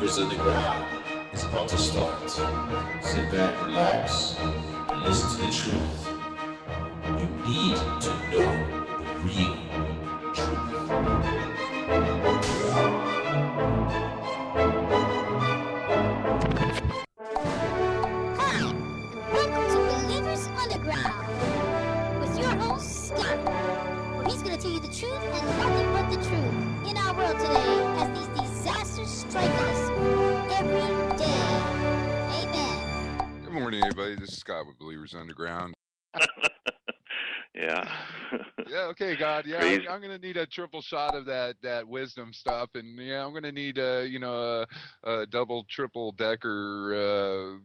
Believers Underground is about to start. Sit back, relax, and listen to the truth. You need to know the real truth. Hi, welcome to Believers Underground with your host, Scott, where he's going to tell you the truth and nothing but the truth in our world today as these disasters strike us every day. Amen. Good morning, everybody. This is Scott with Believers Underground. Yeah. Yeah, okay, God. Yeah, Crazy. I'm going to need a triple shot of that wisdom stuff, and yeah, I'm going to need a double, triple decker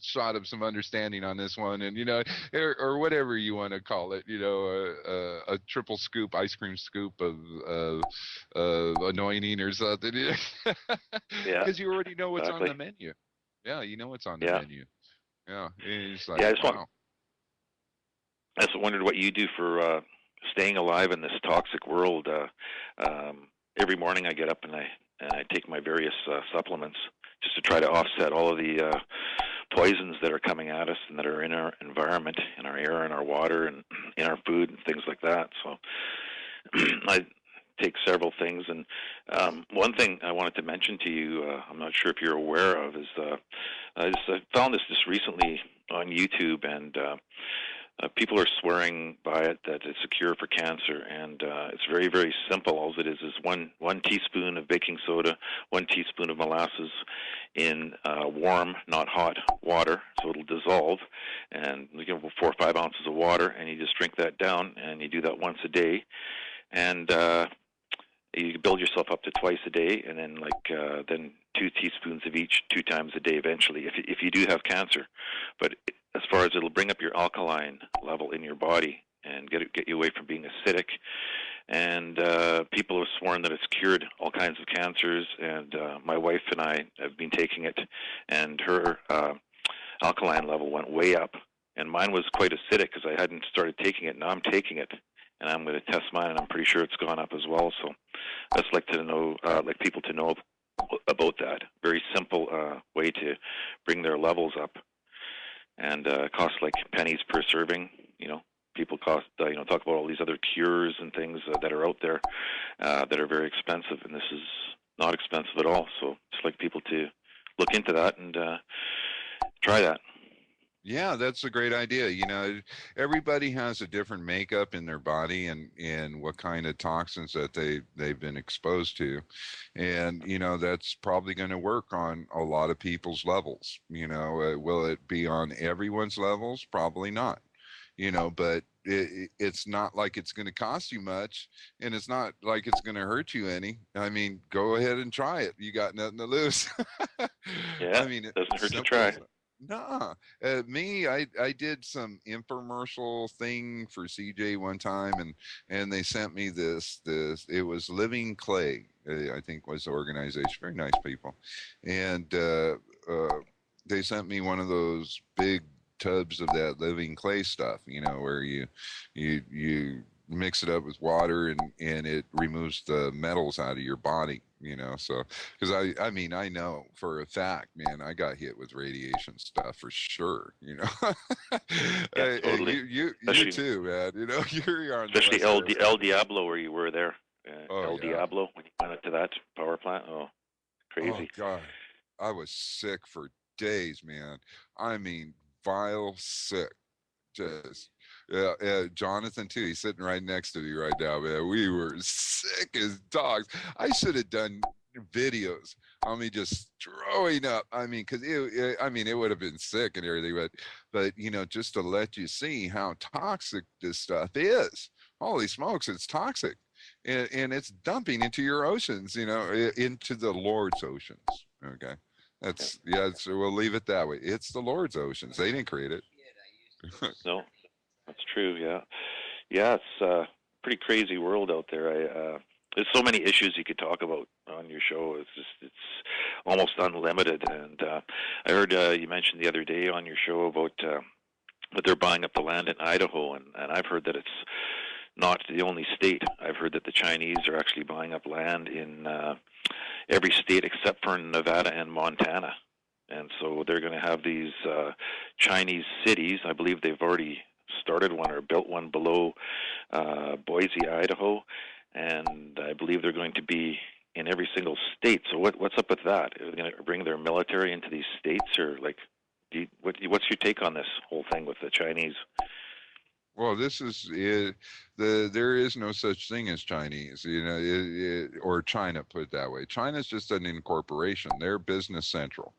shot of some understanding on this one, and or whatever you want to call it. A triple scoop, ice cream scoop of anointing or something, Yeah. because you already know what's Exactly. on the menu. Yeah, you know what's on the Yeah. menu. Yeah, it's like, Yeah. wow. I just wondered what you do for staying alive in this toxic world. Every morning I get up and I take my various supplements just to try to offset all of the poisons that are coming at us and that are in our environment, in our air, in our water, and in our food and things like that. So I take several things, and one thing I wanted to mention to you, I'm not sure if you're aware of, is I found this just recently on YouTube, and people are swearing by it that it's a cure for cancer, and it's very, very simple. All it is one teaspoon of baking soda, 1 teaspoon of molasses in warm, not hot water, so it'll dissolve, and 4 or 5 ounces of water, and you just drink that down, and you do that once a day, and you build yourself up to twice a day, and then then 2 teaspoons of each 2 times a day eventually, if you do have cancer. But as far as it'll bring up your alkaline level in your body and get you away from being acidic. And people have sworn that it's cured all kinds of cancers. And my wife and I have been taking it, and her alkaline level went way up. And mine was quite acidic because I hadn't started taking it. Now I'm taking it, and I'm going to test mine, and I'm pretty sure it's gone up as well. So I'd just like to know, like people to know about that. Very simple way to bring their levels up, and it costs like pennies per serving. People talk about all these other cures and things that are out there that are very expensive, and this is not expensive at all. So just like people to look into that and try that. Yeah, that's a great idea. Everybody has a different makeup in their body and what kind of toxins that they've been exposed to. And, that's probably going to work on a lot of people's levels. Will it be on everyone's levels? Probably not. But it's not like it's going to cost you much, and it's not like it's going to hurt you any. I mean, go ahead and try it. You got nothing to lose. Yeah, I mean, it doesn't hurt to simple try. as that. Nah, I did some infomercial thing for CJ one time, and they sent me this it was Living Clay, I think was the organization. Very nice people, and they sent me one of those big tubs of that living clay stuff, where you mix it up with water and it removes the metals out of your body, so because I know for a fact, man, I got hit with radiation stuff for sure. Yeah, totally. You too, man. You're on the Especially West Coast. El Diablo, where you were there. El Yeah. Diablo, when you went to that power plant. Oh, Oh crazy. God, I was sick for days, man. I mean, vile sick. Just Jonathan too. He's sitting right next to me right now, man. We were sick as dogs. I should have done videos on me just throwing up. I mean, because it would have been sick and everything, but just to let you see how toxic this stuff is. Holy smokes, it's toxic, and it's dumping into your oceans. Into the Lord's oceans. Okay, So we'll leave it that way. It's the Lord's oceans. They didn't create it. No, that's true. Yeah, yeah. It's pretty crazy world out there. There's so many issues you could talk about on your show. It's almost unlimited. And I heard you mentioned the other day on your show about that they're buying up the land in Idaho, and I've heard that it's not the only state. I've heard that the Chinese are actually buying up land in every state except for Nevada and Montana. And so they're going to have these Chinese cities. I believe they've already started one or built one below Boise, Idaho, and I believe they're going to be in every single state. So what's up with that? Are they going to bring their military into these states, or like, what's your take on this whole thing with the Chinese? Well, this is there is no such thing as Chinese, or China, put it that way. China's just an incorporation. They're business central.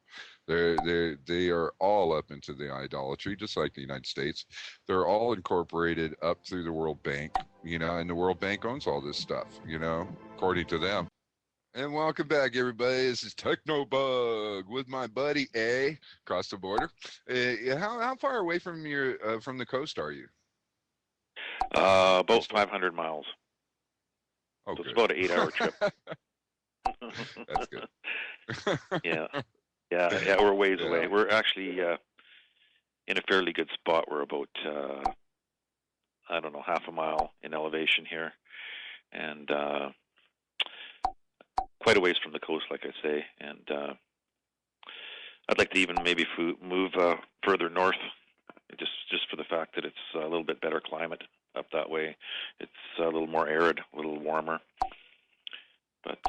They are all up into the idolatry, just like the United States. They're all incorporated up through the World Bank, and the World Bank owns all this stuff, according to them. And welcome back, everybody. This is Technobug with my buddy A across the border. How far away from from the coast are you? About 500 miles. Oh, so good. It's about an 8-hour trip. That's good. Yeah, we're ways away. We're actually in a fairly good spot. We're about, I don't know, half a mile in elevation here, and quite a ways from the coast, like I say. And I'd like to even maybe move further north, just for the fact that it's a little bit better climate up that way. It's a little more arid, a little warmer. But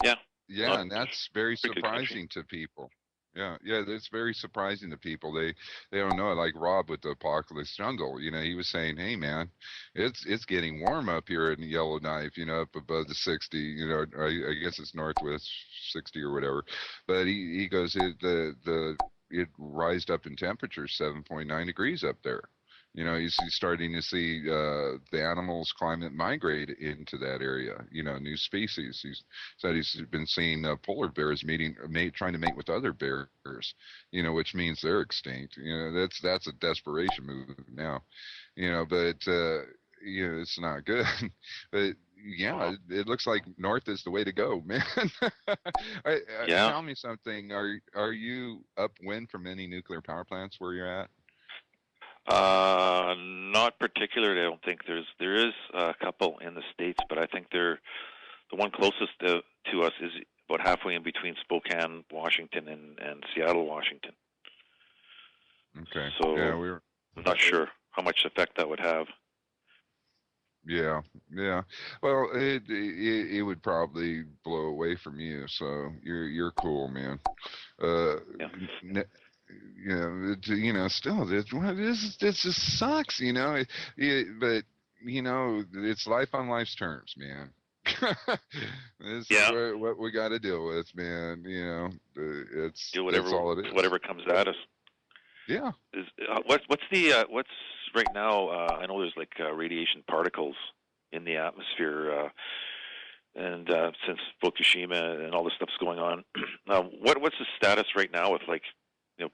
yeah. Yeah, and that's very surprising to people. Yeah, that's very surprising to people. They don't know it. Like Rob with the Apocalypse Jungle, he was saying, "Hey, man, it's getting warm up here in Yellowknife, up above the 60. I guess it's northwest 60 or whatever." But he goes, it rised up in temperature 7.9 degrees up there. He's starting to see the animals climate migrate into that area. New species. He's said he's been seeing polar bears trying to mate with other bears. Which means they're extinct. That's a desperation move now. But it's not good. But yeah, it looks like north is the way to go, man. Yeah. Tell me something. Are you upwind from any nuclear power plants where you're at? Not particularly. I don't think there is a couple in the States, but I think the one closest to us is about halfway in between Spokane, Washington, and Seattle, Washington. Okay. So yeah, I'm not sure how much effect that would have. Yeah. Well, it would probably blow away from you, so you're cool, man. Yeah. Still, this just sucks, but it's life on life's terms, man. This is what we got to deal with, man. It's that's all it is. Whatever comes at us. Yeah. What's right now? I know there's like radiation particles in the atmosphere, and since Fukushima and all this stuff's going on, what's the status right now with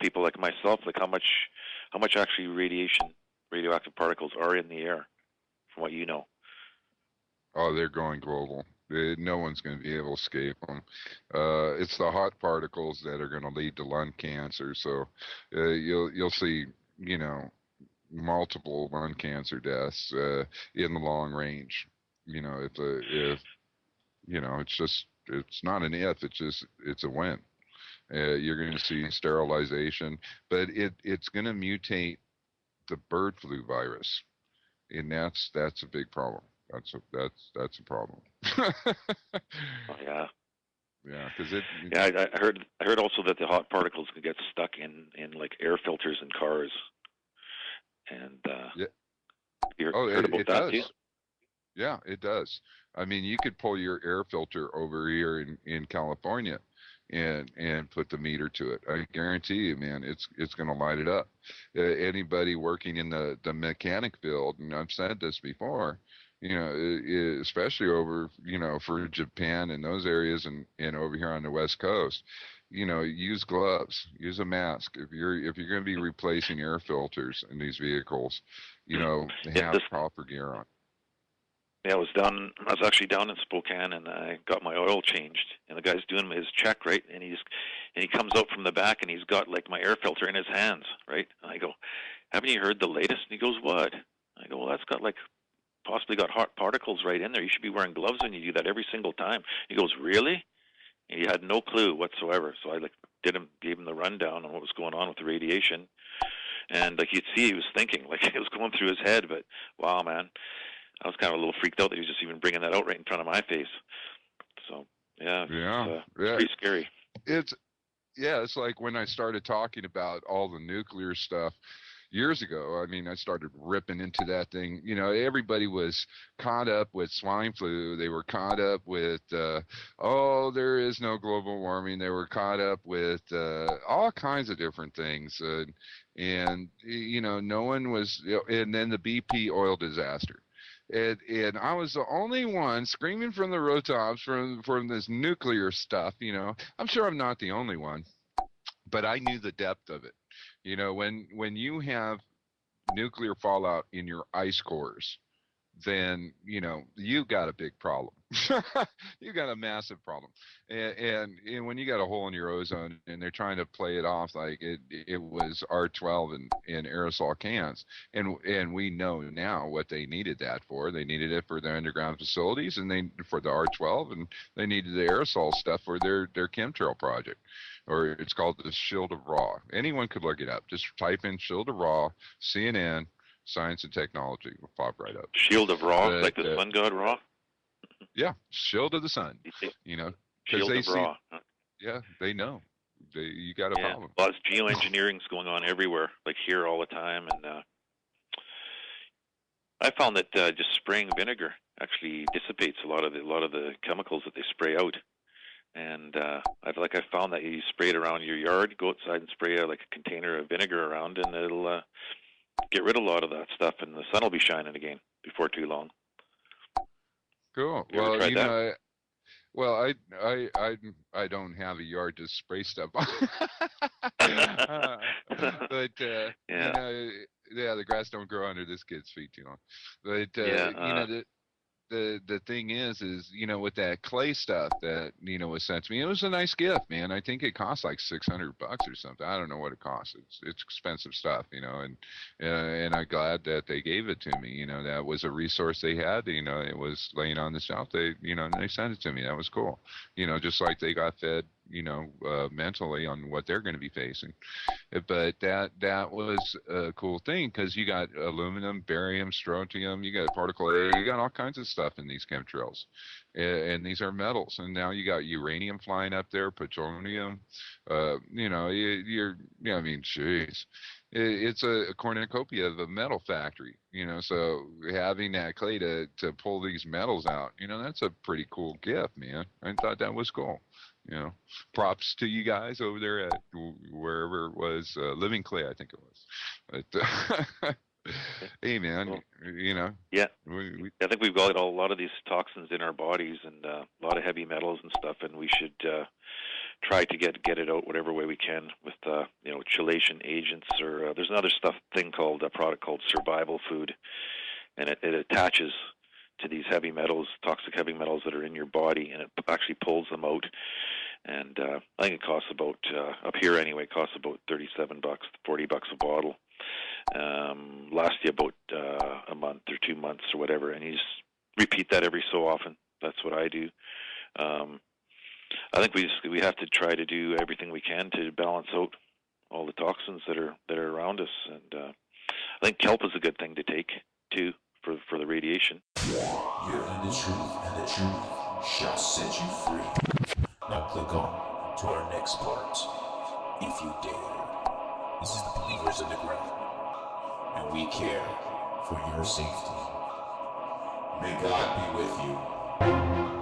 people like myself? Like how much actually radioactive particles are in the air, from what you know? Oh, they're going global. No one's going to be able to escape them. It's the hot particles that are going to lead to lung cancer. So you'll see, multiple lung cancer deaths in the long range. If it's not an if, it's a when. You're going to see sterilization, but it's going to mutate the bird flu virus, and that's a big problem. That's a problem. Oh, yeah. Yeah, because I heard also that the hot particles can get stuck in like air filters in cars, and you heard about that too? Yeah, it does. I mean, you could pull your air filter over here in California and put the meter to it. I guarantee you, man, it's going to light it up. Anybody working in the mechanic field, and I've said this before, especially over, for Japan and those areas and over here on the West Coast, use gloves, use a mask. If you're going to be replacing air filters in these vehicles, have proper gear on. Yeah, I was actually down in Spokane, and I got my oil changed, and the guy's doing his check, right? And he comes out from the back, and he's got like my air filter in his hands, right? And I go, "Haven't you heard the latest?" And he goes, "What?" I go, "Well, that's got possibly got hot particles right in there. You should be wearing gloves when you do that every single time." He goes, "Really?" He had no clue whatsoever. So I gave him the rundown on what was going on with the radiation, and like you'd see, he was thinking, like it was going through his head. But wow, man, I was kind of a little freaked out that he was just even bringing that out right in front of my face. So yeah, Yeah. it's pretty scary. It's like when I started talking about all the nuclear stuff years ago. I mean, I started ripping into that thing. You know, everybody was caught up with swine flu. They were caught up with, there is no global warming. They were caught up with all kinds of different things. And, you know, no one was, and then the BP oil disaster. And I was the only one screaming from the rooftops from this nuclear stuff. You know, I'm sure I'm not the only one, but I knew the depth of it. You know, when you have nuclear fallout in your ice cores, then you know you got a big problem. You got a massive problem, and when you got a hole in your ozone and they're trying to play it off like it was R12 in aerosol cans, and we know now what they needed that for. They needed it for their underground facilities, and they for the R12, and they needed the aerosol stuff for their chemtrail project. Or it's called the Shield of Raw. Anyone could look it up. Just type in Shield of Raw, CNN, Science and Technology will pop right up. Shield of Ra, like the sun god Ra? Yeah, Shield of the Sun. You know, because Shield they of see. Ra. Yeah, they know. You got a problem. Well, it's geoengineering's going on everywhere, like here all the time, and I found that just spraying vinegar actually dissipates a lot of the chemicals that they spray out. And I found that you spray it around your yard, go outside and spray like a container of vinegar around, and it'll get rid of a lot of that stuff, and the sun will be shining again before too long. Cool. Well, you know, I don't have a yard to spray stuff on. But you know, the grass don't grow under this kid's feet too long. But you know, the thing is you know, with that clay stuff that you know was sent to me, it was a nice gift, man. I think it cost like $600 or something. I don't know what it costs. It's expensive stuff, you know, and I'm glad that they gave it to me. You know, that was a resource they had. You know, it was laying on the shelf. They sent it to me. That was cool. You know, just like they got fed, you know, mentally on what they're going to be facing. But that was a cool thing because you got aluminum, barium, strontium, you got particle A, you got all kinds of stuff in these chemtrails, and these are metals. And now you got uranium flying up there, plutonium. You know, I mean, jeez. It's a cornucopia of a metal factory, you know, so having that clay to pull these metals out, you know, that's a pretty cool gift, man. I thought that was cool. You know, props to you guys over there at wherever it was, Living Clay, I think it was. But, hey, man, cool. You know. Yeah, I think we've got a lot of these toxins in our bodies and a lot of heavy metals and stuff, and we should try to get it out whatever way we can with you know, chelation agents, or there's another product called survival food, and it attaches to these heavy metals, toxic heavy metals that are in your body, and it actually pulls them out. And I think it costs about, up here anyway, it costs about $37, $40 a bottle. Lasts you about a month or 2 months or whatever, and you just repeat that every so often. That's what I do. I think we have to try to do everything we can to balance out all the toxins that are around us, and I think kelp is a good thing to take too for the radiation. You're in the truth, and the truth shall set you free. Now click on to our next part, if you dare. This is the Believers Underground, and we care for your safety. May God be with you.